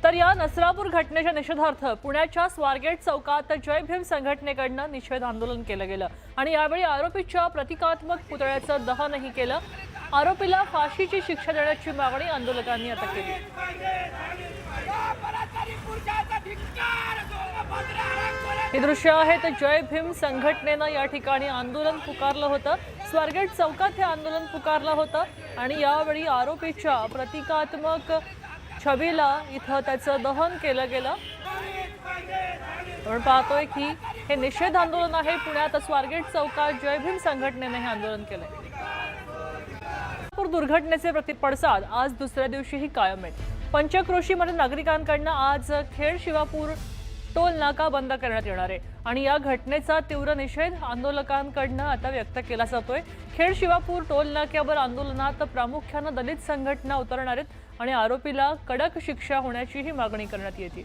तर या नसरापूर घटनेच्या निषेधार्थ पुण्याच्या स्वारगेट चौकात जय भीम संघटनेकडून निषेध आंदोलन केलं गेलं आणि यावेळी आरोपीच्या प्रतिकात्मक पुतळ्याचं दहनही केलं। आरोपीला फाशीची शिक्षा देण्याची मागणी आंदोलकांनी आता केली। हे दृश्य आहेत जय भीम संघटनेनं या ठिकाणी आंदोलन पुकारलं होतं। स्वारगेट चौकात हे आंदोलन पुकारलं होतं आणि यावेळी आरोपीच्या प्रतिकात्मक छबीला इथं त्याचं दहन केलं गेलं। आपण पाहतोय की हे निषेध आंदोलन आहे। पुण्यात स्वारगेट चौकात जय भीम संघटनेने हे आंदोलन केलंय। दुर्घटनेचे पडसाद आज दुसऱ्या दिवशीही कायम आहेत। पंचक्रोशीमध्ये नागरिकांकडून आज खेड शिवापूर टोल नाका बंद करण्यात येणार आहे आणि या घटनेचा तीव्र निषेध आंदोलकांकडून आता व्यक्त केला जातोय। खेड शिवापूर टोल नाक्यावर आंदोलनात प्रामुख्याने दलित संघटना उतरणार आहेत आणि आरोपीला कडक शिक्षा होण्याचीही मागणी करण्यात येते।